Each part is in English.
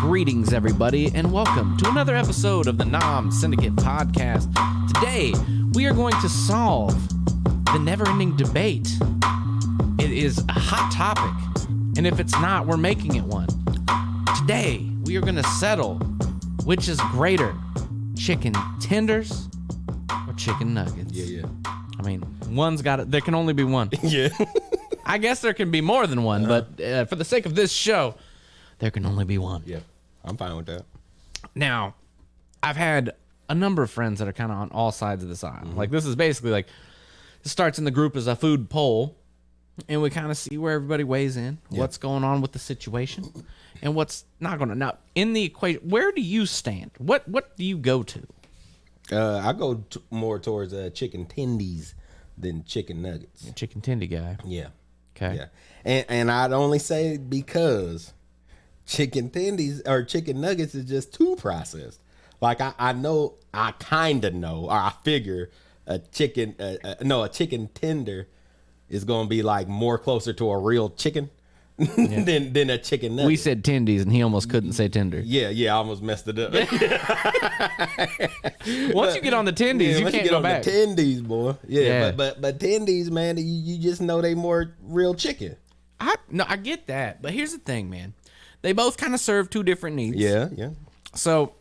Greetings, everybody, and welcome to another episode of the Nom Syndicate Podcast. Today, we are going to solve the never-ending debate. It is a hot topic, and if it's not, we're making it one. Today, we are going to settle which is greater, chicken tenders or chicken nuggets. Yeah. I mean, one's got it. There can only be one. Yeah. I guess there can be more than one, but for the sake of this show, there can only be one. Yeah. I'm fine with that. Now, I've had a number of friends that are kind of on all sides of this aisle. Mm-hmm. Like, this is basically like, it starts in the group as a food poll, and we kind of see where everybody weighs in, what's going on with the situation, and what's not going to. Now, in the equation, where do you stand? What do you go to? I go more towards chicken tendies than chicken nuggets. Chicken tendy guy. Yeah. Okay. Yeah. And I'd only say because chicken tendies or chicken nuggets is just too processed. Like I know, I kind of know, or I figure a chicken tender is going to be like more closer to a real chicken than a chicken nugget. We said tendies, and he almost couldn't say tender. Yeah, I almost messed it up. Once you get on the tendies, you can't go back. The tendies, boy. Yeah. But tendies, man, you just know they more real chicken. I get that, but here's the thing, man. They both kind of serve two different needs. Yeah. So,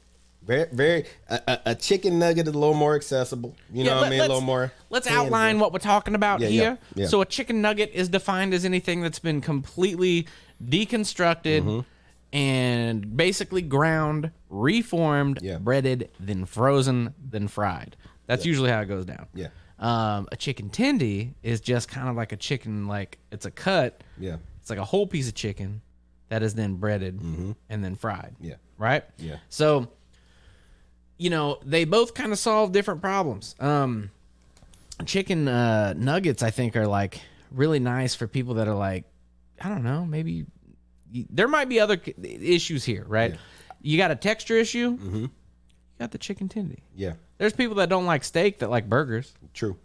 very a chicken nugget is a little more accessible. You know what I mean? A little more. Let's outline what we're talking about here. Yeah. So a chicken nugget is defined as anything that's been completely deconstructed and basically ground, reformed, breaded, then frozen, then fried. That's usually how it goes down. Yeah. A chicken tendy is just kind of like a chicken, like it's a cut. Yeah. It's like a whole piece of chicken that is then breaded and then fried. Yeah. Right? Yeah. So, you know, they both kind of solve different problems. Chicken nuggets, I think, are like really nice for people that are like, I don't know, maybe there might be other issues here, right? Yeah. You got a texture issue, you got the chicken tendy. Yeah. There's people that don't like steak that like burgers. True.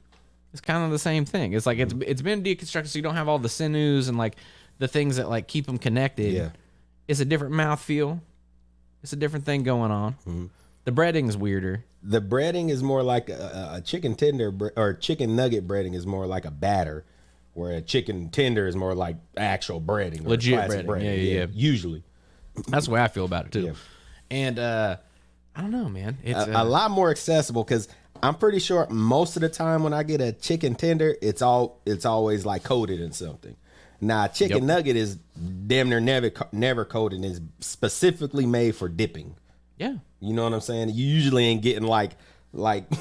It's kind of the same thing. It's like it's been deconstructed, so you don't have all the sinews and like the things that like keep them connected. Yeah. It's a different mouthfeel. It's a different thing going on. The breading's weirder. The breading is more like a chicken tender or chicken nugget breading is more like a batter, where a chicken tender is more like actual breading. Legit breading. Yeah. Usually. That's the way I feel about it too. Yeah. And I don't know, man. It's a lot more accessible because I'm pretty sure most of the time when I get a chicken tender, it's always like coated in something. Now, a chicken nugget is damn near never coated and is specifically made for dipping. Yeah. You know what I'm saying? You usually ain't getting like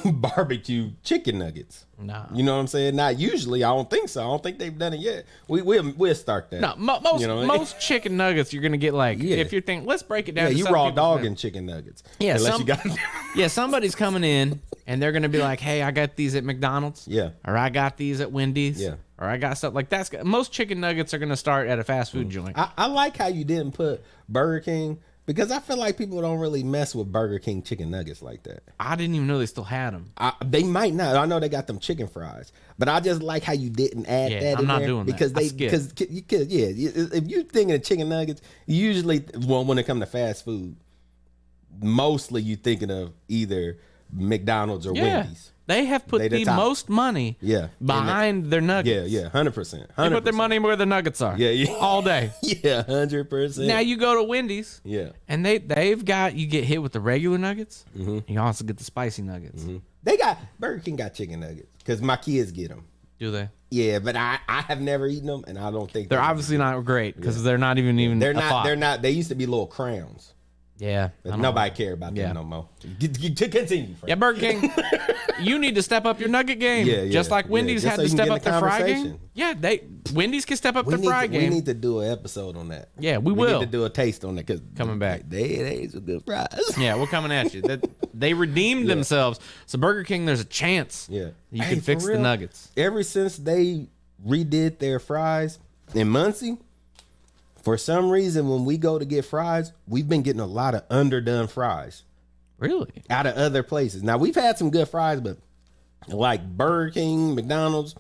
barbecue chicken nuggets. Nah. You know what I'm saying? Not usually. I don't think so. I don't think they've done it yet. We'll start that. No, most chicken nuggets you're gonna get like if you're thinking, let's break it down. Yeah, you raw dogging chicken nuggets. Yeah, you got somebody's coming in and they're gonna be like, hey, I got these at McDonald's. Yeah. Or I got these at Wendy's. Yeah. Or I got stuff like that. Most chicken nuggets are gonna start at a fast food joint. I like how you didn't put Burger King. Because I feel like people don't really mess with Burger King chicken nuggets like that. I didn't even know they still had them. They might not. I know they got them chicken fries, but I just like how you didn't add that. I'm not doing because that. Because if you're thinking of chicken nuggets, usually when it comes to fast food, mostly you thinking of either McDonald's or Wendy's. They have put the most money behind their nuggets. Yeah, 100%. They put their money where the nuggets are. Yeah. All day. Yeah, 100%. Now you go to Wendy's. Yeah. And they've got, you get hit with the regular nuggets. You also get the spicy nuggets. Burger King got chicken nuggets because my kids get them. Do they? Yeah, but I have never eaten them, and I don't think they're obviously not great because they're not even. They're not. They used to be little crowns. Yeah, but nobody care about them no more. Continue. Frank. Yeah, Burger King, you need to step up your nugget game. Just like Wendy's had to step up their fry game. Yeah, Wendy's can step up their fry game. We need to do an episode on that. Yeah, we will. We need to do a taste on that because coming back, they some good fries. Yeah, we're coming at you. They redeemed themselves. So Burger King, there's a chance. Yeah, you can fix the nuggets. Ever since they redid their fries in Muncie. For some reason, when we go to get fries, we've been getting a lot of underdone fries. Really? Out of other places. Now, we've had some good fries, but like Burger King, McDonald's,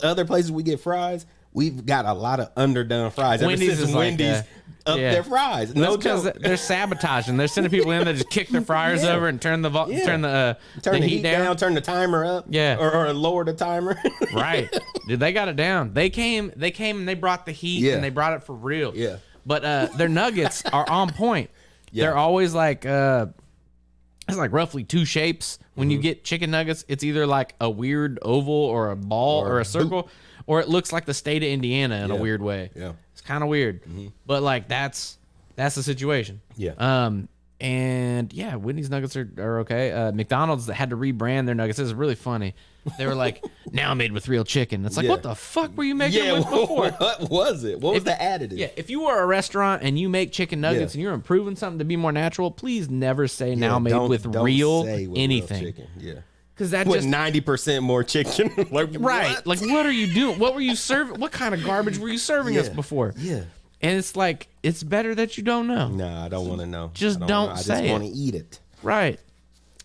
other places we get fries, we've got a lot of underdone fries. Wendy's is Wendy's up their fries. No because joke. they're sabotaging. They're sending people in that just kick their fryers over and turn the heat down, turn the timer up, or lower the timer. Right, dude, they got it down. They came and they brought the heat and they brought it for real. Yeah, but their nuggets are on point. Yeah. They're always like it's like roughly two shapes. When you get chicken nuggets, it's either like a weird oval or a ball or a circle, or it looks like the state of Indiana in a weird way. Yeah. It's kind of weird. But like that's the situation. Yeah. And yeah, Whitney's nuggets are okay. McDonald's that had to rebrand their nuggets. This is really funny. They were like, now made with real chicken. It's like, what the fuck were you making it with before? What was it? What was the additive? Yeah, if you were a restaurant and you make chicken nuggets and you're improving something to be more natural, please never say now made with real anything. Real chicken. Yeah. Because that with just 90% more chicken. Like, right. What? Like, what are you doing? What were you serving? What kind of garbage were you serving us before? Yeah. And it's like, it's better that you don't know. Nah, I don't want to know. Just don't say it. I just want to eat it. Right.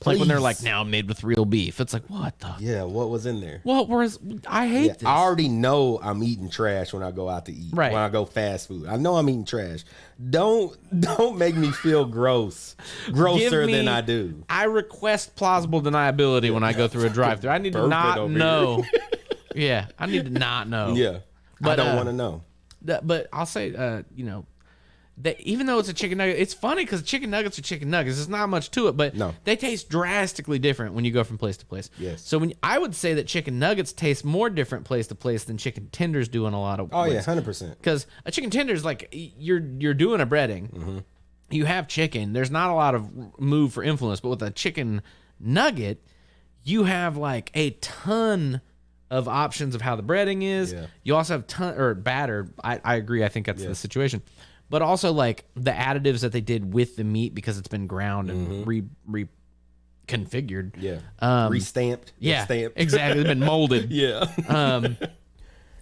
Like when they're like, now made with real beef. It's like, what the? Yeah, what was in there? What was? I hate this. I already know I'm eating trash when I go out to eat. Right. When I go fast food. I know I'm eating trash. Don't make me feel gross. Grosser than I do. I request plausible deniability when I go through a drive-thru. I need to not know. Yeah, I need to not know. Yeah. But I don't want to know. But I'll say, that even though it's a chicken nugget, it's funny because chicken nuggets are chicken nuggets. There's not much to it, but they taste drastically different when you go from place to place. Yes. So I would say that chicken nuggets taste more different place to place than chicken tenders do in a lot of ways. Oh yeah, 100%. Because a chicken tender is like you're doing a breading. You have chicken. There's not a lot of move for influence, but with a chicken nugget, you have like a ton of options of how the breading is. Yeah. You also have batter. I agree. I think that's the situation. But also like the additives that they did with the meat because it's been ground and reconfigured. Yeah. Restamped. Yeah. Stamped. Exactly. It's been molded. Yeah.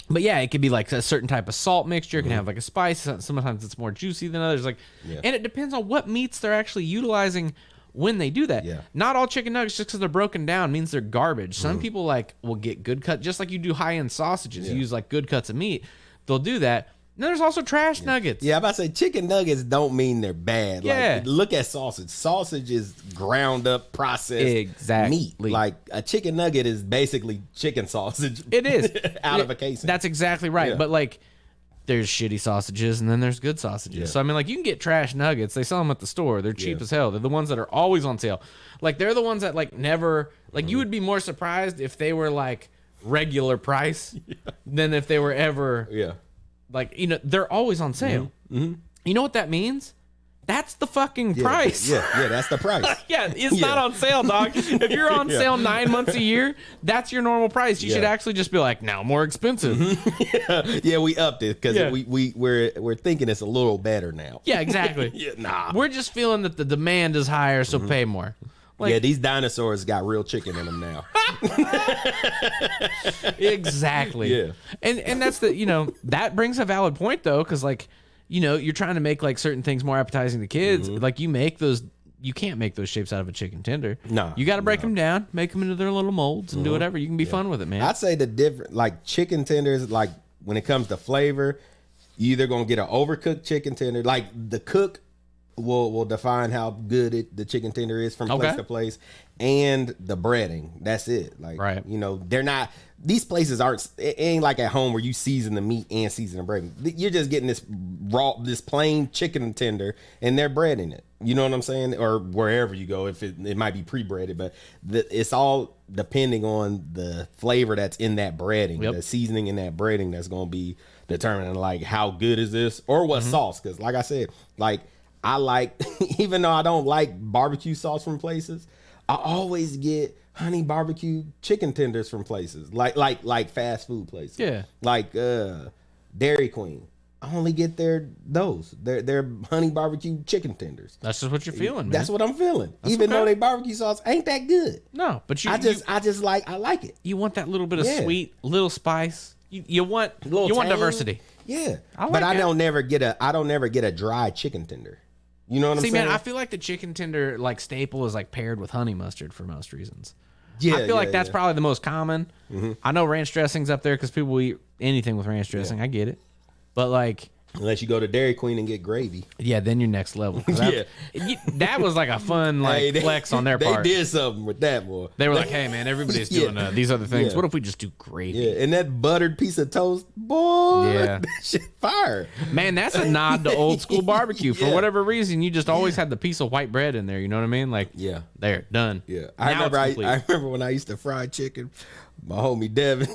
But yeah, it could be like a certain type of salt mixture. It can have like a spice. Sometimes it's more juicy than others. Like, and it depends on what meats they're actually utilizing when they do that. Yeah. Not all chicken nuggets just because they're broken down means they're garbage. Some people like will get good cut, just like you do high end sausages. You use like good cuts of meat. They'll do that. And there's also trash nuggets. Yeah, I'm about to say chicken nuggets don't mean they're bad. Yeah. Like, look at sausage. Sausage is ground up, processed meat. Like a chicken nugget is basically chicken sausage. It is. out of a casing. That's exactly right. Yeah. But like there's shitty sausages and then there's good sausages. Yeah. So I mean like you can get trash nuggets. They sell them at the store. They're cheap as hell. They're the ones that are always on sale. Like they're the ones that like never like you would be more surprised if they were like regular price than if they were ever like, you know, they're always on sale. You know what that means? That's the fucking price. Yeah, that's the price. It's not on sale, dog. If you're on sale 9 months a year, that's your normal price. You should actually just be like, now more expensive. Yeah, we upped it because we're thinking it's a little better now. Yeah, exactly. We're just feeling that the demand is higher, so pay more. Like, these dinosaurs got real chicken in them now. Exactly. Yeah. And that's that brings a valid point though, because like, you know, you're trying to make like certain things more appetizing to kids. Like you can't make those shapes out of a chicken tender. No. You got to break them down, make them into their little molds and do whatever. You can be fun with it, man. I'd say the different, like chicken tenders, like when it comes to flavor, you either going to get an overcooked chicken tender, like the cook will define how good the chicken tender is from place to place, and the breading. That's it. Like, you know, they're not, these places aren't, it ain't like at home where you season the meat and season the bread. You're just getting this plain chicken tender and they're breading it. You know what I'm saying? Or wherever you go, if it might be pre-breaded, but it's all depending on the flavor that's in that breading, the seasoning in that breading that's going to be determining like how good is this or what sauce. Because like I said, like, I like, even though I don't like barbecue sauce from places, I always get honey barbecue chicken tenders from places like fast food places. Yeah, like Dairy Queen. I only get their honey barbecue chicken tenders. That's just what you're feeling, man. That's what I'm feeling. Even though they barbecue sauce ain't that good. No, but I like it. You want that little bit of sweet, little spice. You want diversity. Yeah, I don't never get a dry chicken tender. You know what I'm saying? See, man, I feel like the chicken tender like staple is like paired with honey mustard for most reasons. Yeah, I feel like that's probably the most common. I know ranch dressing's up there because people eat anything with ranch dressing. I get it, but like Unless you go to Dairy Queen and get gravy. Yeah, then you're next level. That was like a fun flex on their part. They did something with that, boy. They were like, hey, man, everybody's doing these other things. What if we just do gravy? Yeah, and that buttered piece of toast, boy, that shit fire. Man, that's a nod to old school barbecue. For whatever reason, you just always had the piece of white bread in there. You know what I mean? Like, there, done. Yeah, I remember when I used to fry chicken. My homie Devin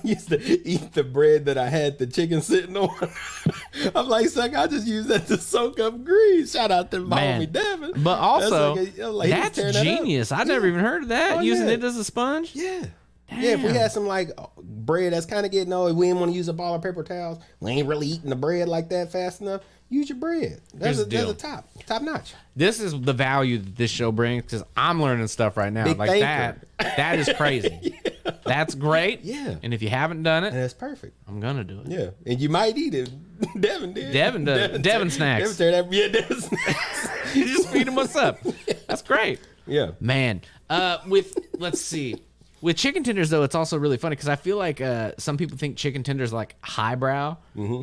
used to eat the bread that I had the chicken sitting on. I'm like, suck, I just use that to soak up grease. Shout out to my homie Devin. But also, that's genius. I never even heard of that. Using it as a sponge? Yeah. Damn. Yeah, if we had some like bread that's kind of getting old, we didn't want to use a ball of paper towels. We ain't really eating the bread like that fast enough. Use your bread. That's a top notch. This is the value that this show brings because I'm learning stuff right now. Big like thinker. that is crazy. That's great. Yeah. And if you haven't done it, that's perfect. I'm gonna do it. Yeah. And you might eat it. Devin did. Devin snacks. Devin snacks. You just feed him what's up. That's great. Yeah. Man. Let's see. With chicken tenders, though, it's also really funny because I feel like some people think chicken tenders like highbrow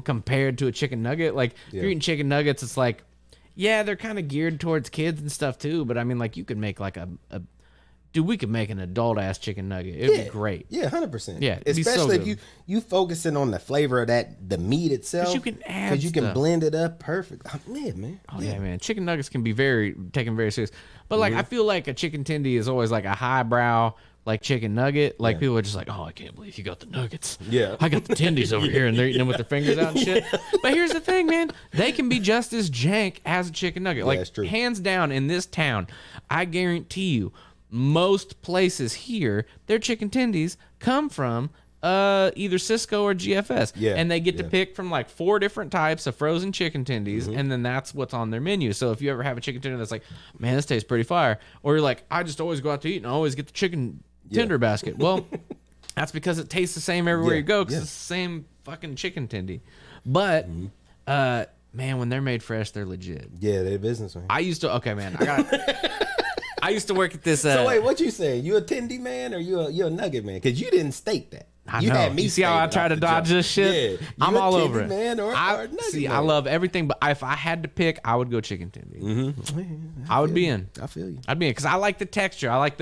compared to a chicken nugget. Like, if you're eating chicken nuggets, it's like, yeah, they're kind of geared towards kids and stuff, too. But, I mean, like, you could make like dude, we could make an adult-ass chicken nugget. It'd be great. Yeah, 100%. Yeah, especially if you focusing on the flavor of the meat itself. Because you can add Because you can blend it up perfect. Oh, man. Oh, yeah, man. Chicken nuggets can be taken very serious. But, like, I feel like a chicken tendy is always like a highbrow like chicken nugget, like people are just like, oh, I can't believe you got the nuggets. Yeah. I got the tendies over here and they're eating them with their fingers out and shit. But here's the thing, man. They can be just as jank as a chicken nugget. Like, that's true. Hands down in this town, I guarantee you, most places here, their chicken tendies come from either Cisco or GFS. Yeah. And they get to pick from like 4 different types of frozen chicken tendies, and then that's what's on their menu. So if you ever have a chicken tender that's like, man, this tastes pretty fire, or you're like, I just always go out to eat and I always get the chicken tender basket. Well, that's because it tastes the same everywhere you go, because it's the same fucking chicken tendy. But man, when they're made fresh, they're legit. Yeah, they're business, man. I used to I used to work at this. So wait, what you saying? You a tendy man or you a nugget man? Because you didn't state that. I know. You see how I try to dodge this shit? Yeah. I'm all over it. Man or nugget man? I love everything, but if I had to pick, I would go chicken tendy. I would be in. I feel you. I'd be in because I like the texture. I like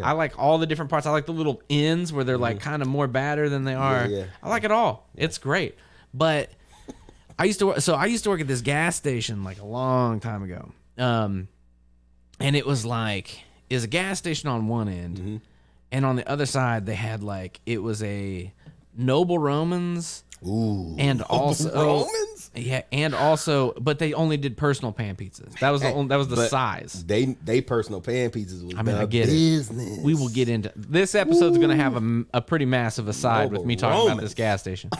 I like all the different parts. I like the little ends where they're like kind of more batter than they are. Yeah. I like it all. It's great. But I used to work at this gas station like a long time ago. And it was a gas station on one end, and on the other side they had it was a Noble Romans. Ooh. And also Romans? Yeah, and also, but they only did personal pan pizzas. That was the size. They personal pan pizzas was I get business. We will get into this episode's going to have a pretty massive aside with me talking about this gas station.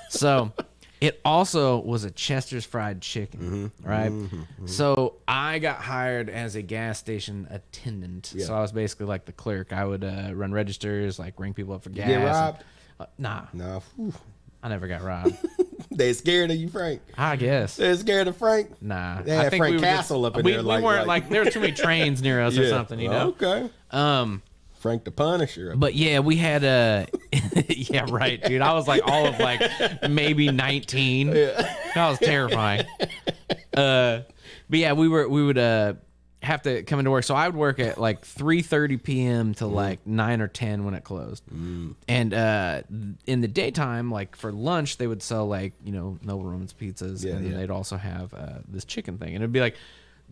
So it also was a Chester's fried chicken, right? So I got hired as a gas station attendant. Yeah. So I was basically like the clerk. I would run registers, like ring people up for gas. You get robbed? Nah. Whew. I never got robbed. They scared of you, Frank? I guess. They're scared of Frank? Nah. They had Frank Castle up in there. We weren't like there were too many trains near us or something, you know? Okay. Frank the Punisher. But yeah, we had yeah, right, dude. I was like all of maybe 19. Yeah. That was terrifying. But yeah, we would have to come into work. So I would work at 3:30 p.m. to 9 or 10 when it closed. And in the daytime, for lunch, they would sell Noble Romans pizzas, and then they'd also have this chicken thing. And it'd be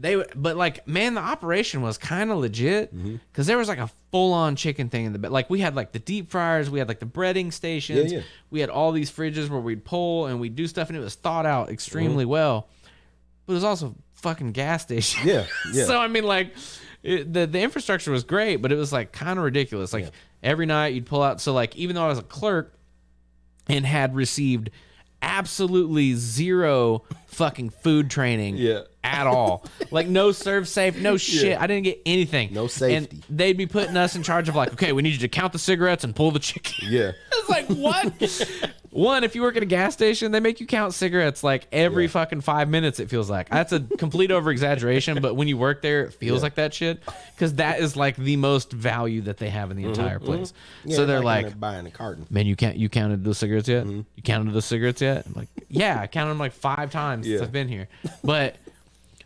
man, the operation was kind of legit because there was a full-on chicken thing in the bed. We had the deep fryers, we had the breading stations, we had all these fridges where we'd pull and we'd do stuff, and it was thought out extremely well. But it was also fucking gas station. Yeah. So I mean, the infrastructure was great, but it was kind of ridiculous. Every night you'd pull out. So even though I was a clerk and had received absolutely zero fucking food training at all, no serve safe, no shit. I didn't get anything. No safety. And they'd be putting us in charge of okay, we need you to count the cigarettes and pull the chicken. Yeah. It's what? One, if you work at a gas station, they make you count cigarettes like every fucking 5 minutes, it feels like. That's a complete over exaggeration, but when you work there, it feels like that shit. Because that is like the most value that they have in the entire place. Yeah, so they're like, buying a carton. man, you counted those cigarettes yet? You counted those cigarettes yet? I'm like, yeah, I counted them like 5 times since I've been here. But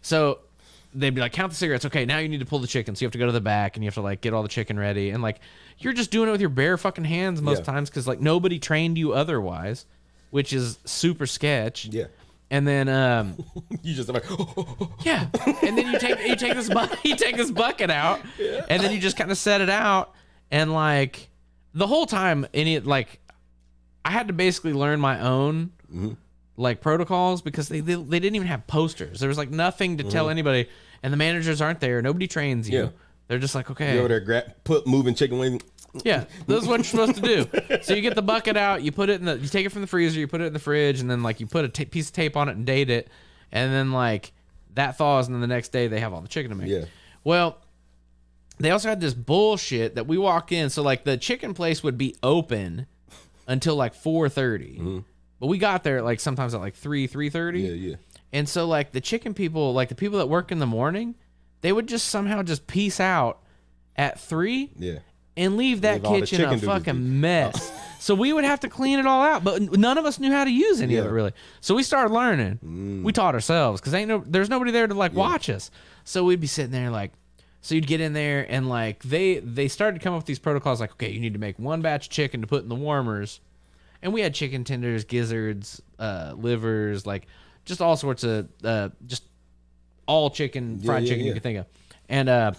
so they'd be like, count the cigarettes. Okay, now you need to pull the chicken. So you have to go to the back and you have to like get all the chicken ready. And like, you're just doing it with your bare fucking hands most times because like nobody trained you otherwise, which is super sketch. Yeah. And then you just like yeah. And then you take this bucket out and then you just kind of set it out and like the whole time like I had to basically learn my own like protocols because they didn't even have posters. There was like nothing to tell anybody, and the managers aren't there. Nobody trains you. Yeah. They're just like, okay. You over there moving chicken wing. Yeah, this is what you're supposed to do. So you get the bucket out, you put it you take it from the freezer, you put it in the fridge, and then like you put a piece of tape on it and date it, and then like that thaws, and then the next day they have all the chicken to make. Yeah. Well, they also had this bullshit that we walk in, so like the chicken place would be open until like 4:30, but we got there like sometimes at like 3:30. Yeah. And so like the chicken people, like the people that work in the morning, they would just somehow just peace out at 3. Yeah. And leave that kitchen a fucking mess. So we would have to clean it all out, but none of us knew how to use any of it really. So we started learning. We taught ourselves because there's nobody there to like watch us. So we'd be sitting there like, so you'd get in there and like they started to come up with these protocols like, okay, you need to make 1 batch of chicken to put in the warmers, and we had chicken tenders, gizzards, livers, like just all sorts of just all chicken, fried chicken you could think of, and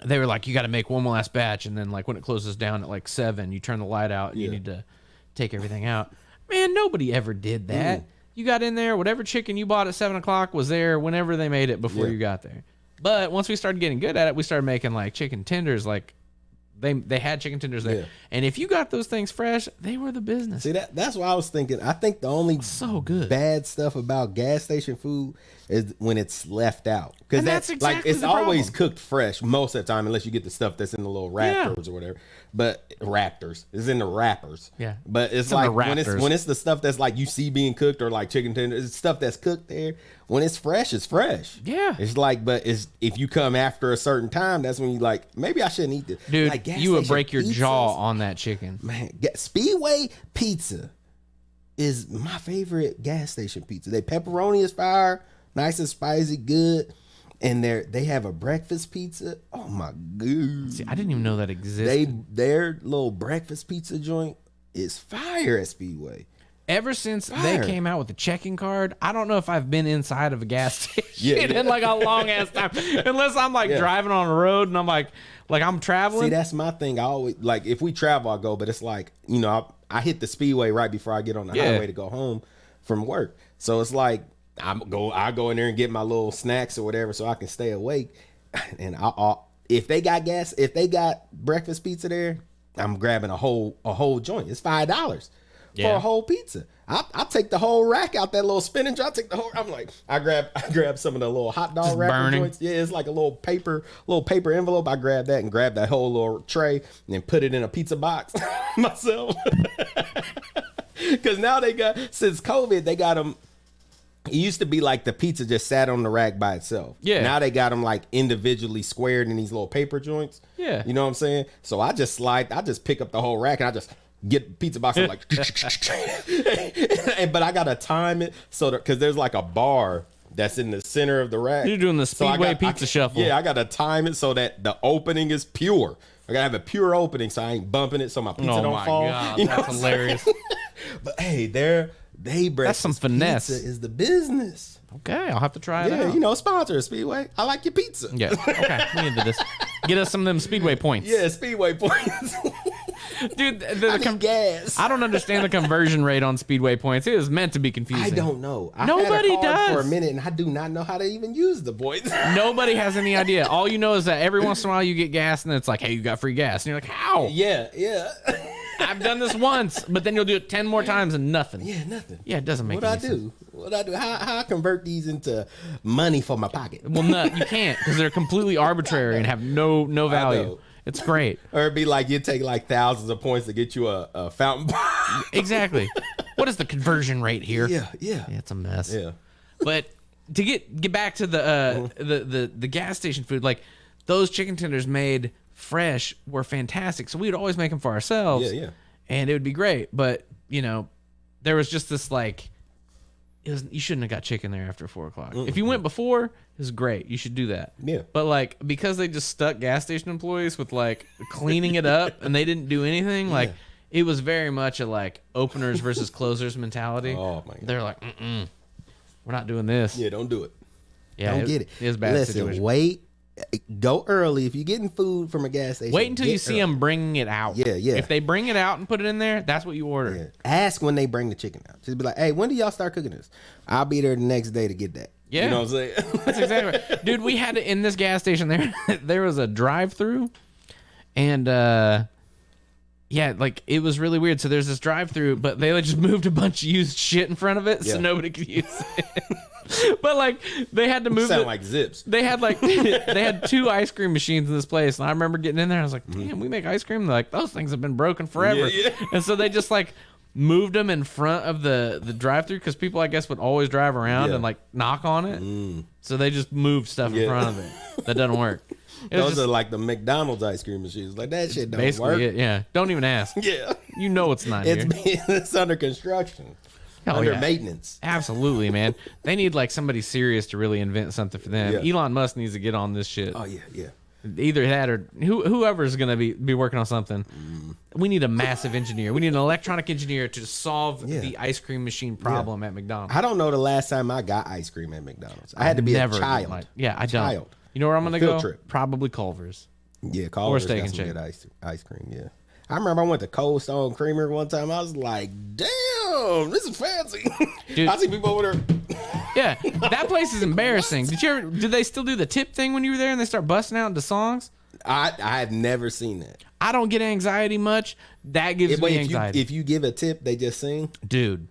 they were like, you got to make 1 more last batch, and then like when it closes down at like 7, you turn the light out and you need to take everything out. Man, nobody ever did that. You got in there, whatever chicken you bought at 7 o'clock was there whenever they made it before you got there. But once we started getting good at it, we started making like chicken tenders. Like they had chicken tenders there, and if you got those things fresh, they were the business. See, that's what I was thinking. I think the only so good bad stuff about gas station food is when it's left out, because that's exactly like it's the always problem. cooked fresh most of the time, unless you get the stuff that's in the little Raptors or whatever. But Raptors is in the wrappers. Yeah, but it's like when it's the stuff that's like you see being cooked, or like chicken tenders, it's stuff that's cooked there. When it's fresh, it's fresh. Yeah, it's like, but if you come after a certain time, that's when you like, maybe I shouldn't eat this. Dude, like you would break your jaw on that chicken. Man, Speedway pizza is my favorite gas station pizza. They pepperoni is fire, nice and spicy, good. And they have a breakfast pizza. Oh my god! See, I didn't even know that existed. Their little breakfast pizza joint is fire at Speedway. Ever since they came out with the checking card, I don't know if I've been inside of a gas station in like a long ass time, unless I'm like driving on the road and I'm like I'm traveling. See, that's my thing. I always like, if we travel, I go, but it's like, you know, I hit the Speedway right before I get on the highway to go home from work. So it's like I go in there and get my little snacks or whatever so I can stay awake. And if they got breakfast pizza there, I'm grabbing a whole joint. It's $5 for a whole pizza. I take the whole rack out, that little spinach. I take the whole. I'm like, I grab some of the little hot dog wrapper joints. Yeah, it's like a little paper envelope. I grab that and grab that whole little tray and then put it in a pizza box myself. Because now since COVID, they got them. It used to be like the pizza just sat on the rack by itself. Yeah. Now they got them like individually squared in these little paper joints. Yeah. You know what I'm saying? So I just pick up the whole rack and I just get pizza box and like, but I gotta time it so that, because there's like a bar that's in the center of the rack. You're doing the Speedway pizza shuffle. Yeah, I gotta time it so that the opening is pure. I gotta have a pure opening so I ain't bumping it so my pizza don't fall. Oh my god, that's hilarious. But hey, that's some finesse. Pizza is the business. Okay, I'll have to try it out. Yeah, you know, sponsor a Speedway. I like your pizza. Yeah. Okay, we into this. Get us some of them Speedway points. Yeah, Speedway points. Dude, gas. I don't understand the conversion rate on Speedway points. It is meant to be confusing. I don't know. Nobody had a card does for a minute, and I do not know how to even use the points. Nobody has any idea. All you know is that every once in a while you get gas, and it's like, hey, you got free gas, and you're like, how? Yeah. I've done this once, but then you'll do it 10 more times and nothing. Yeah, nothing. Yeah, it doesn't make any sense. What I do? How I convert these into money for my pocket? Well, no, you can't, because they're completely arbitrary and have no value. It's great. Or it'd be like you take like thousands of points to get you a fountain pen. Exactly. What is the conversion rate here? Yeah. It's a mess. Yeah. But to get back to the gas station food, like those chicken tenders made fresh were fantastic. So we would always make them for ourselves. Yeah. And it would be great. But there was just this like, you shouldn't have got chicken there after 4 o'clock. If you went before, it was great. You should do that. Yeah. But like, because they just stuck gas station employees with like cleaning it up and they didn't do anything, like it was very much a like openers versus closers mentality. Oh my God. They're like, we're not doing this. Yeah, don't do it. Yeah, Don't get it. It was a bad Listen, situation. wait. Go early. If you're getting food from a gas station, Wait until get you see early. them bringing it out. Yeah. If they bring it out and put it in there, that's what you order. Yeah. Ask when they bring the chicken out. Just be like, hey, when do y'all start cooking this? I'll be there the next day to get that. Yeah. You know what I'm saying? That's exactly right. Dude, we had in this gas station there was a drive-through, and like it was really weird. So there's this drive-through, but they just moved a bunch of used shit in front of it, so nobody could use it. But like they had to move. Sound like Zips. They had they had 2 ice cream machines in this place, and I remember getting in there. I was like, "Damn, we make ice cream." They're like, "Those things have been broken forever." Yeah. And so they just like moved them in front of the drive-through because people, I guess, would always drive around and like knock on it. So they just moved stuff in front of it. That doesn't work. Those are like the McDonald's ice cream machines. Like that shit don't basically work. it. Yeah, don't even ask. Yeah. You know it's not here. It's under construction. Under maintenance. Absolutely, man. They need like somebody serious to really invent something for them. Yeah. Elon Musk needs to get on this shit. Oh yeah. Either that or whoever's going to be working on something. We need a massive engineer. We need an electronic engineer to solve the ice cream machine problem at McDonald's. I don't know the last time I got ice cream at McDonald's. I had to be a child. I don't. Child. You know where I'm going to Field go? trip. Probably Culver's. Yeah, Culver's Steak got and some Shake. good ice cream. Yeah, I remember I went to Cold Stone Creamer one time. I was like, "Damn, this is fancy." Dude. I see people over there. Yeah, that place is embarrassing. Did they still do the tip thing when you were there and they start busting out into songs? I have never seen that. I don't get anxiety much. That gives me anxiety. If you give a tip, they just sing. Dude,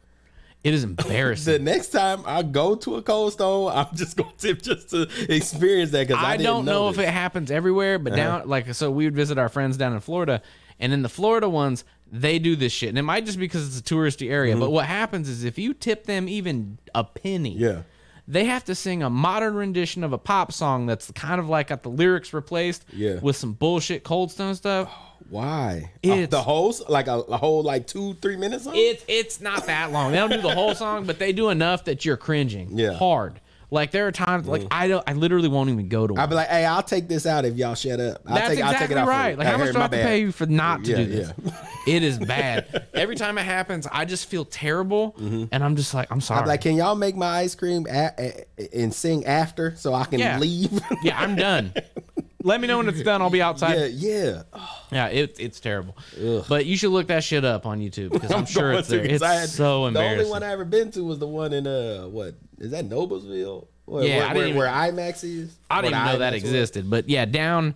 it is embarrassing. The next time I go to a Cold Stone, I'm just gonna tip just to experience that because I don't know if it happens everywhere, but so we would visit our friends down in Florida, and in the Florida ones, they do this shit. And it might just be because it's a touristy area, but what happens is if you tip them even a penny, they have to sing a modern rendition of a pop song that's kind of like got the lyrics replaced with some bullshit Cold Stone stuff. Why? It's the whole like a whole like 2-3 minutes song? It's not that long. They don't do the whole song, but they do enough that you're cringing hard. Like there are times like I literally won't even go to one. I'll be like, hey, I'll take this out if y'all shut up. I'll That's take exactly it out right. For like you. how much do I have to pay you for not to do this? Yeah. It is bad. Every time it happens, I just feel terrible, and I'm just like, I'm sorry. I'm like, can y'all make my ice cream and sing after so I can leave? Yeah, I'm done. Let me know when it's done. I'll be outside. Yeah. Yeah, it's terrible. Ugh. But you should look that shit up on YouTube because I'm sure it's there. It's so embarrassing. The only one I ever been to was the one in what is that, Noblesville? Where IMAX is? I didn't even know that existed. But yeah, down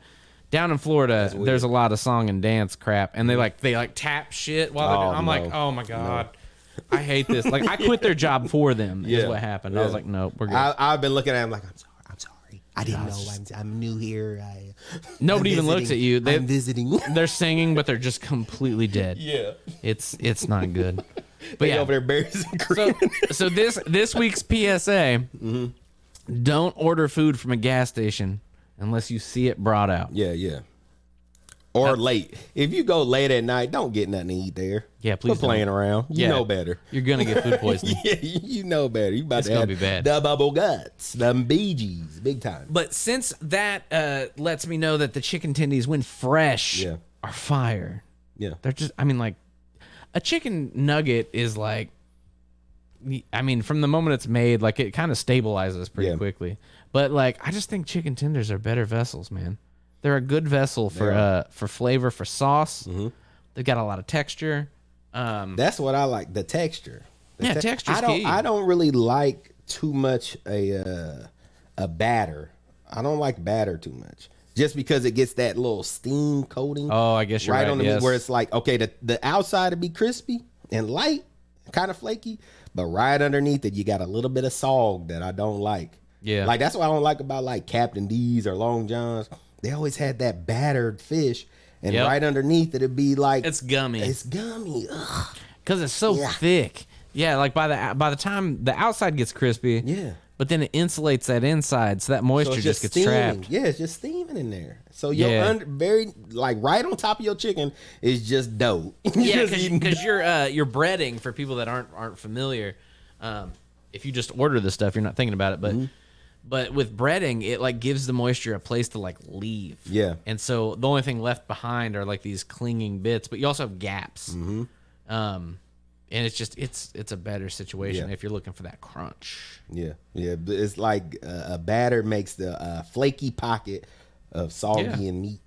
in Florida, there's a lot of song and dance crap, and they like tap shit while they're doing. I'm like, oh my god. No. I hate this. Like I quit their job for them. Is what happened. I was like, nope, we're good. I've been looking at them like, I'm sorry. I didn't know. I'm new here. Nobody even looks at you. I'm visiting. They're singing, but they're just completely dead. Yeah, it's not good. But they over there berries and cream. So this week's PSA: don't order food from a gas station unless you see it brought out. Yeah. Or late. If you go late at night, don't get nothing to eat there. Yeah, please. Quit playing around. You know better. You're gonna get food poisoning. Yeah, you know better. You about it's to gonna have be bad. The bubble guts, them Bee Gees, big time. But since that lets me know that the chicken tendies, when fresh, are fire. Yeah, they're just. I mean, like a chicken nugget is like. I mean, from the moment it's made, like it kind of stabilizes pretty quickly. But like, I just think chicken tenders are better vessels, man. They're a good vessel for flavor, for sauce. They've got a lot of texture. That's what I like, the texture. Texture's key. I don't really like too much a batter. I don't like batter too much, just because it gets that little steam coating. Oh, I guess you're right. On the meat, where it's like, okay, the outside to be crispy and light, kind of flaky, but right underneath it, you got a little bit of sog that I don't like. Yeah, like that's what I don't like about like Captain D's or Long John's. They always had that battered fish, and right underneath it'd be like it's gummy. It's gummy. Ugh. because it's so thick. Yeah, like by the time the outside gets crispy, but then it insulates that inside, so that moisture just gets trapped. Yeah, it's just steaming in there. So your very like right on top of your chicken is just dough. Yeah, because you're breading, for people that aren't familiar. If you just order this stuff, you're not thinking about it, but with breading, it like gives the moisture a place to like leave. Yeah, and so the only thing left behind are like these clinging bits, but you also have gaps. And it's just it's a better situation if you're looking for that crunch. Yeah. It's like a batter makes the flaky pocket of soggy and meat.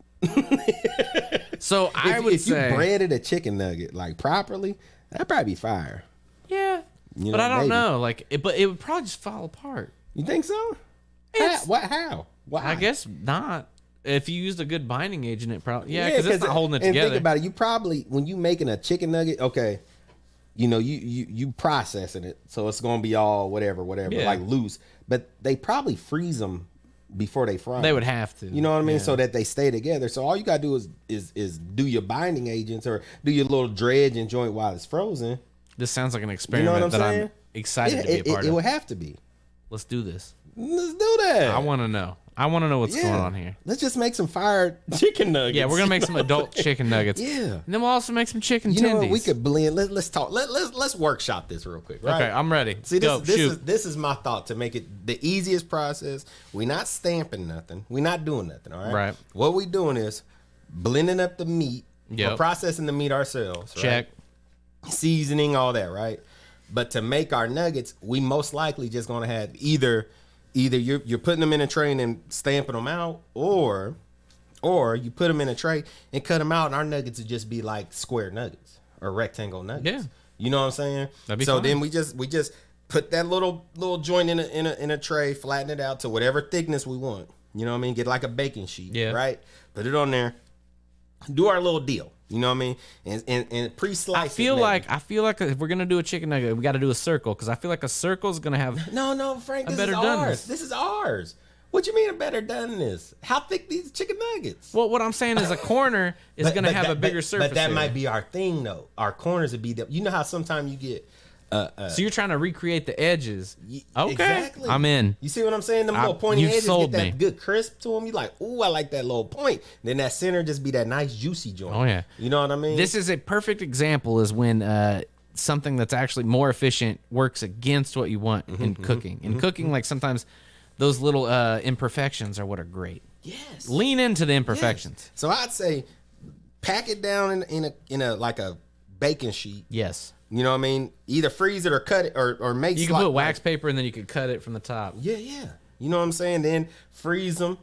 So if you breaded a chicken nugget like properly, that'd probably be fire. Yeah, but I don't know. Like, but it would probably just fall apart. You think so? How? Why? I guess not. If you used a good binding agent, it probably because it's not holding it together. And think about it. You probably, when you making a chicken nugget, okay. You know, you processing it, so it's gonna be all whatever, like loose. But they probably freeze them before they fry. They would have to. You know what I mean? So that they stay together. So all you gotta do is do your binding agents or do your little dredge and joint while it's frozen. This sounds like an experiment I'm excited to be a part of. It would have to be. Let's do this. Let's do that. I want to know. I want to know what's going on here. Let's just make some fire chicken nuggets. Yeah, we're gonna make some adult chicken nuggets. Yeah, and then we'll also make some chicken tendies. You know what? We could blend. Let's talk. Let's workshop this real quick. Right? Okay, I'm ready. See, this is my thought to make it the easiest process. We're not stamping nothing. We're not doing nothing. All right. Right. What we doing is blending up the meat. We're processing the meat ourselves. Check. Right? Seasoning, all that. Right. But to make our nuggets, we most likely just gonna have either you're putting them in a tray and stamping them out, or you put them in a tray and cut them out, and our nuggets would just be like square nuggets or rectangle nuggets. Yeah, you know what I'm saying. That'd be so fine. Then we just put that little joint in a tray, flatten it out to whatever thickness we want. You know what I mean? Get like a baking sheet. Yeah. Right. Put it on there. Do our little deal. You know what I mean? And pre-slice. I feel like if we're gonna do a chicken nugget, we got to do a circle, because I feel like a circle is gonna have no, Frank. This is ours. This is ours. What you mean a better done this? How thick these chicken nuggets? Well, what I'm saying is a corner is gonna have a bigger surface. But that might be our thing though. Our corners would be the. You know how sometimes you get. So you're trying to recreate the edges. Okay, exactly. I'm in. You see what I'm saying? Them little pointy edges sold get that me. good crisp to them. You like, ooh, I like that little point. Then that center just be that nice juicy joint. Oh yeah, you know what I mean? This is a perfect example is when something that's actually more efficient works against what you want in cooking. In cooking, like sometimes those little imperfections are what are great. Yes. Lean into the imperfections. Yes. So I'd say pack it down in a like a baking sheet. Yes. You know what I mean? Either freeze it or cut it or make. You can put wax paper and then you can cut it from the top. Yeah. You know what I'm saying? Then freeze them,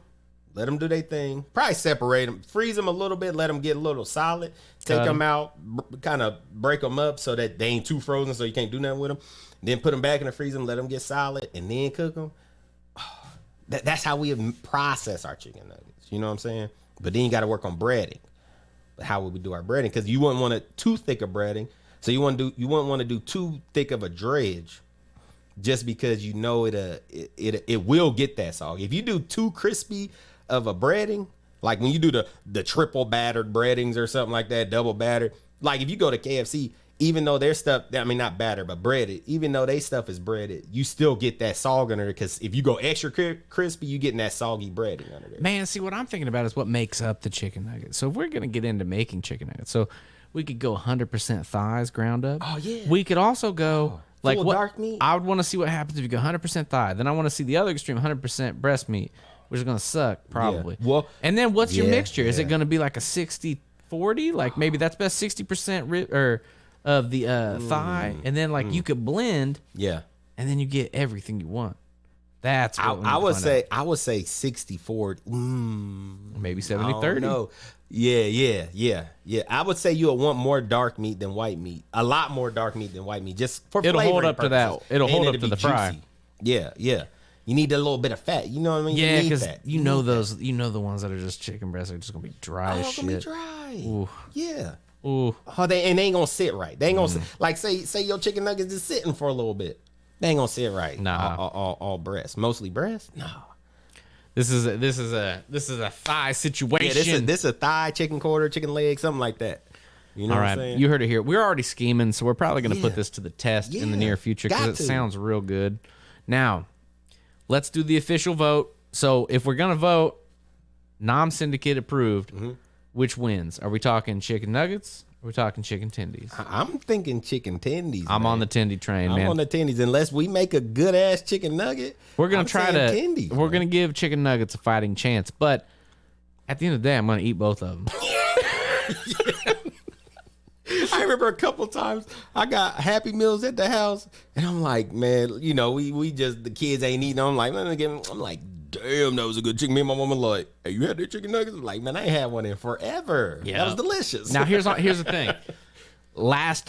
let them do their thing. Probably separate them, freeze them a little bit, let them get a little solid. Take them out, kind of break them up so that they ain't too frozen, so you can't do nothing with them. Then put them back in the freezer and let them get solid, and then cook them. Oh, that's how we process our chicken nuggets. You know what I'm saying? But then you got to work on breading. But how would we do our breading? Because you wouldn't want it too thick of breading. So you wouldn't want to do too thick of a dredge, just because you know it will get that soggy. If you do too crispy of a breading, like when you do the triple battered breadings or something like that, double battered, like if you go to KFC, even though their stuff, I mean not battered but breaded, even though their stuff is breaded, you still get that sog under there, because if you go extra crispy, you getting that soggy breading under there. Man, see, what I'm thinking about is what makes up the chicken nugget. So if we're gonna get into making chicken nuggets, so we could go 100% thighs ground up. Oh yeah. We could also go like what dark meat. I would want to see what happens if you go 100% thigh. Then I want to see the other extreme, 100% breast meat, which is gonna suck probably. Yeah. Well, and then what's your mixture? Is it gonna be like a 60-40? Like maybe that's best 60% rib or of the thigh, and then like you could blend. Yeah. And then you get everything you want. That's what I would say. I would say 60-40. Maybe 70-30. No. Yeah. I would say you'll want more dark meat than white meat. A lot more dark meat than white meat, just for it'll hold up purposes. to that. It'll hold up to the fry. Juicy. Yeah. You need a little bit of fat. You know what I mean? Yeah, because you know those. You know the ones that are just chicken breasts are just gonna be dry as shit. Gonna be dry. Ooh. Yeah. Ooh. Oh, they ain't gonna sit right. They ain't gonna sit. Like say your chicken nuggets is sitting for a little bit. They ain't gonna sit right. Nah. All breast, mostly breast. No. This is a thigh situation. Yeah, this is a thigh, chicken quarter, chicken leg, something like that. You know All what right, I'm saying? you heard it here. We're already scheming, so we're probably going to put this to the test in the Yeah, near future because got it to. sounds real good. Now, let's do the official vote. So if we're going to vote, Nom Syndicate approved, which wins? Are we talking chicken nuggets? Or are we talking chicken tendies? I'm thinking chicken tendies. I'm man. on the tendy train, I'm man. on the tendies. Unless we make a good ass chicken nugget, We're gonna I'm try saying to. tendies, we're man. gonna give chicken nuggets a fighting chance, but at the end of the day, I'm gonna eat both of them. I remember a couple times I got Happy Meals at the house, and I'm like, man, you know, we just the kids ain't eating. I'm like, let me get. I'm like, damn, that was a good chicken. Me and my mama like, hey, you had that chicken nuggets? I'm like, man, I ain't had one in forever. Yeah. That was delicious. Now here's the thing. Last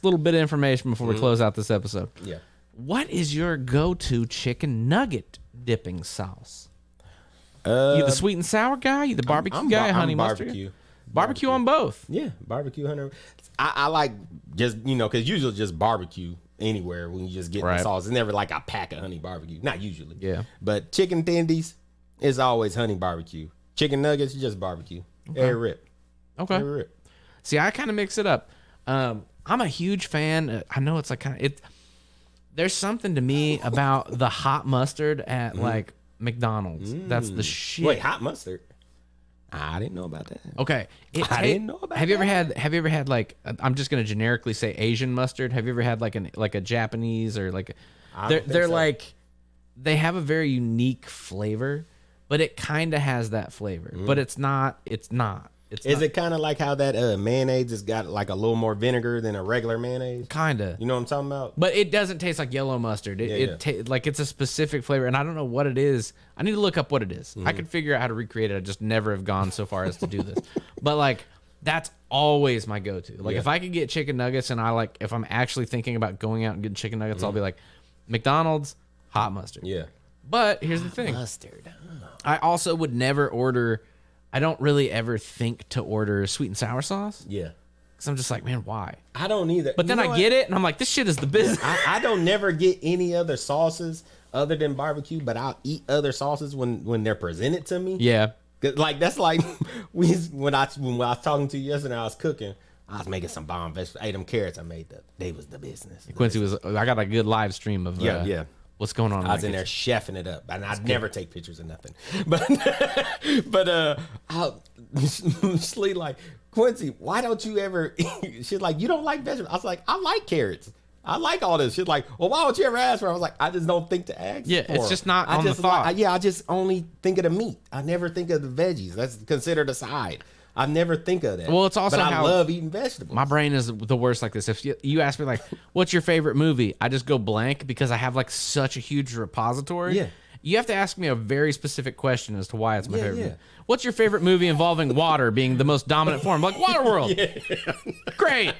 little bit of information before we close out this episode. Yeah. What is your go-to chicken nugget dipping sauce? You the sweet and sour guy? You the barbecue guy? Honey mustard? barbecue. Barbecue on both. Yeah, barbecue 100. I like just, you know, because usually just barbecue anywhere when you just get the sauce. It's never like a pack of honey barbecue. Not usually. Yeah. But chicken tendies is always honey barbecue. Chicken nuggets, just barbecue. Every rip. Okay. Every rip. See, I kind of mix it up. I'm a huge fan. I know it's like kind of it. There's something to me about the hot mustard at like McDonald's. That's the shit. Wait, hot mustard? I didn't know about that. Okay. I didn't know about Have you ever had like I'm just gonna generically say Asian mustard? Have you ever had like a Japanese or like they're like they have a very unique flavor, but it kind of has that flavor. But it's not. Is it kind of like how that mayonnaise has got like a little more vinegar than a regular mayonnaise? Kind of. You know what I'm talking about? But it doesn't taste like yellow mustard. Like it's a specific flavor, and I don't know what it is. I need to look up what it is. I could figure out how to recreate it. I just never have gone so far as to do this. But like that's always my go-to. Like if I could get chicken nuggets, and if I'm actually thinking about going out and getting chicken nuggets, I'll be like McDonald's hot mustard. Yeah. But here's the thing. Mustard. I also would never order. I don't really ever think to order sweet and sour sauce. Yeah. Because I'm just like, man, why? I don't either. But then I get it, and I'm like, this shit is the business. I don't never get any other sauces other than barbecue, but I'll eat other sauces when they're presented to me. Yeah. Like that's like when I was talking to you yesterday, I was cooking. I was making some bomb vegetables. Ate them carrots I made. They was the business. Quincy was. I got a good live stream of. What's going on? I was in there chefing it up, and I'd never take pictures of nothing. But I'll Slee like, Quincy, why don't you ever? She's like, you don't like vegetables. I was like, I like carrots. I like all this. She's like, well, why don't you ever ask for it? I was like, I just don't think to ask. Yeah, for it's them. just not I on just the thought. I just only think of the meat. I never think of the veggies. That's considered a side. I never think of that. Well, it's also but I how- love eating vegetables. My brain is the worst like this. If you ask me like, what's your favorite movie? I just go blank because I have like such a huge repository. Yeah. You have to ask me a very specific question as to why it's my favorite. yeah. Movie. What's your favorite movie involving water being the most dominant form? Like Waterworld. Great.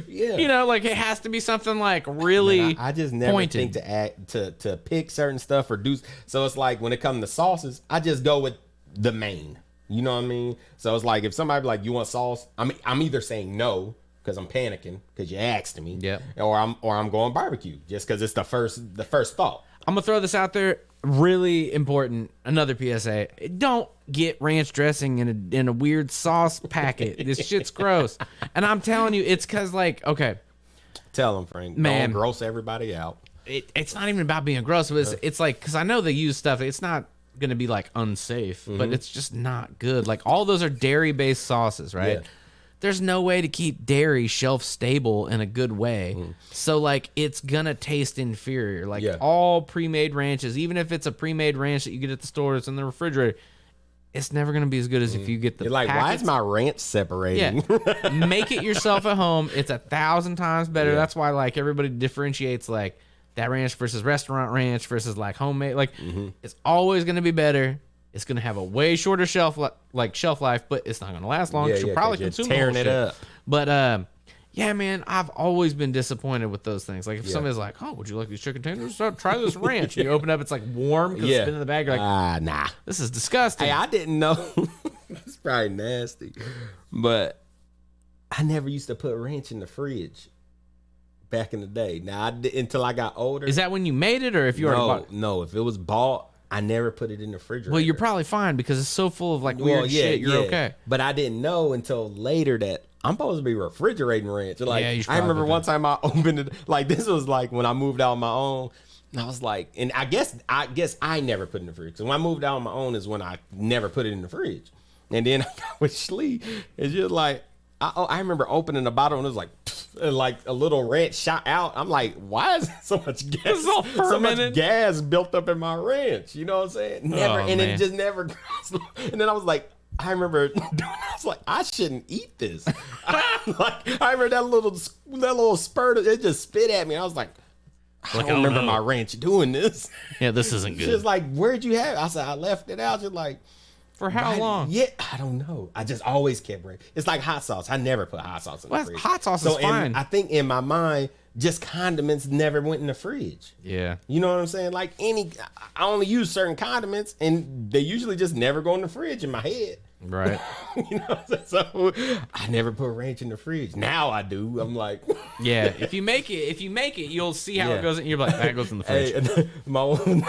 Yeah. You know, like it has to be something like really I just never pointed. think to add to pick certain stuff or do. So it's like when it comes to sauces, I just go with the main. You know what I mean? So it's like if somebody be like, you want sauce? I'm either saying no because I'm panicking because you asked me. Yep. Or I'm going barbecue just because it's the first thought. I'm gonna throw this out there. Really important. Another PSA: don't get ranch dressing in a weird sauce packet. This shit's gross. And I'm telling you, it's because like, okay, Tell them, Frank. Man. Don't gross everybody out. it's not even about being gross, but it's like because I know they use stuff. It's not gonna be like unsafe, but it's just not good. Like all those are dairy based sauces, right? Yeah. There's no way to keep dairy shelf stable in a good way. So like it's gonna taste inferior. Like all pre-made ranches, even if it's a pre-made ranch that you get at the store, it's in the refrigerator, it's never gonna be as good as if you get the You're like, why packets. is my ranch separating? Yeah. Make it yourself at home. It's 1,000 times better. That's why like everybody differentiates like that ranch versus restaurant ranch versus like homemade. Like it's always gonna be better. It's gonna have a way shorter shelf life, but it's not gonna last long. You'll probably 'cause you're consume the tearing whole it shit. up. But yeah, man, I've always been disappointed with those things. Like if somebody's like, "Oh, would you like these chicken tenders? Try this ranch." And you open up, it's like warm because it's been in the bag. You're like, nah. this is disgusting. Hey, I didn't know. It's probably nasty, but I never used to put ranch in the fridge back in the day. Now I did, until I got older. Is that when you made it, or if you already bought it? No. If it was bought, I never put it in the refrigerator. Well, you're probably fine because it's so full of like weird shit. You're okay. But I didn't know until later that I'm supposed to be refrigerating ranch. Like, Yeah, you should I remember probably one time I opened it, like this was like when I moved out on my own. And I was like, and I guess I never put it in the fridge. So when I moved out on my own is when I never put it in the fridge. And then I got with Schlee, it's just like, I remember opening the bottle and it was like, and like a little ranch shot out. I'm like, why is so much gas? It's all So much fermented. gas built up in my ranch. You know what I'm saying? Never, and man. it just never. And then I was like, I remember doing. I was like, I shouldn't eat this. I remember that little spurt. It just spit at me. I was like, I don't remember my ranch doing this. Yeah, this isn't good. She's like, where'd you have it? I said, I left it out. She's like, For how long? Yeah, I don't know. I just always kept ranch. It's like hot sauce. I never put hot sauce in the fridge. Hot sauce is fine. I think in my mind, just condiments never went in the fridge. Yeah. You know what I'm saying? Like I only use certain condiments, and they usually just never go in the fridge in my head. Right. You know what I'm saying? So I never put ranch in the fridge. Now I do. I'm like, Yeah. If you make it, you'll see how it goes. And you're like, that goes in the fridge. hey, my own.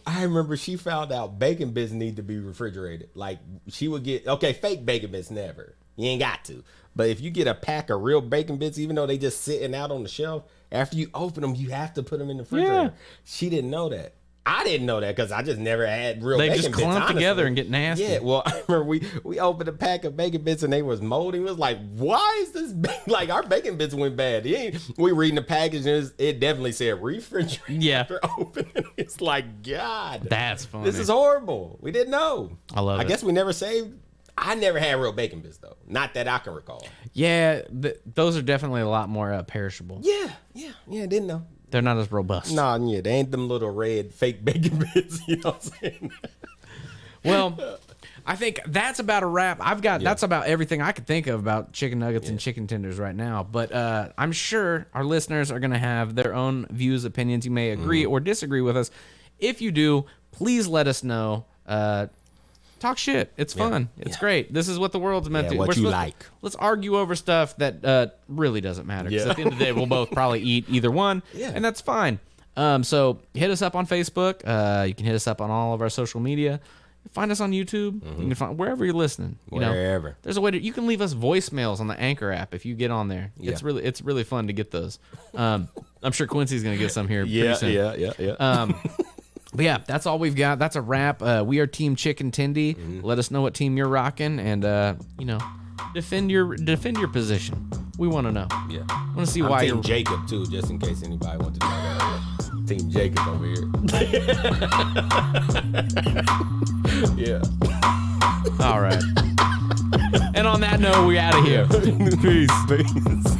I remember she found out bacon bits need to be refrigerated. Like she would get fake bacon bits never. You ain't got to. But if you get a pack of real bacon bits, even though they just sitting out on the shelf, after you open them, you have to put them in the refrigerator. Yeah. She didn't know that. I didn't know that because I just never had real They bacon just bits. clump honestly. together and get nasty. Yeah, well, I remember we opened a pack of bacon bits and they was moldy. It was like, why is this like our bacon bits went bad? We reading the package and it definitely said refrigerator. Yeah. After opening, it's like, God, That's funny. this is horrible. We didn't know. I love it. I guess we never saved. I never had real bacon bits though. Not that I can recall. Yeah, those are definitely a lot more perishable. Yeah, didn't know. They're not as robust. Nah, yeah, they ain't them little red fake bacon bits. You know what I'm saying? Well, I think that's about a wrap. That's about everything I could think of about chicken nuggets and chicken tenders right now. But I'm sure our listeners are going to have their own views, opinions. You may agree or disagree with us. If you do, please let us know. Talk shit. It's fun. It's great. This is what the world's meant to. What you like. Let's argue over stuff that really doesn't matter. Because at the end of the day, we'll both probably eat either one, and that's fine. So hit us up on Facebook. You can hit us up on all of our social media. Find us on YouTube. You can find wherever you're listening. Wherever. There's a way you can leave us voicemails on the Anchor app if you get on there. Yeah. It's really fun to get those. I'm sure Quincy's gonna get some here pretty soon. Yeah. But yeah, that's all we've got. That's a wrap. We are Team Chicken Tendy. Let us know what team you're rocking, and defend your position. We want to know. Yeah. I want to see I'm why Team you're. Jacob too, just in case anybody wants to know that. Team Jacob over here. Yeah. All right. And on that note, we're out of here. Peace.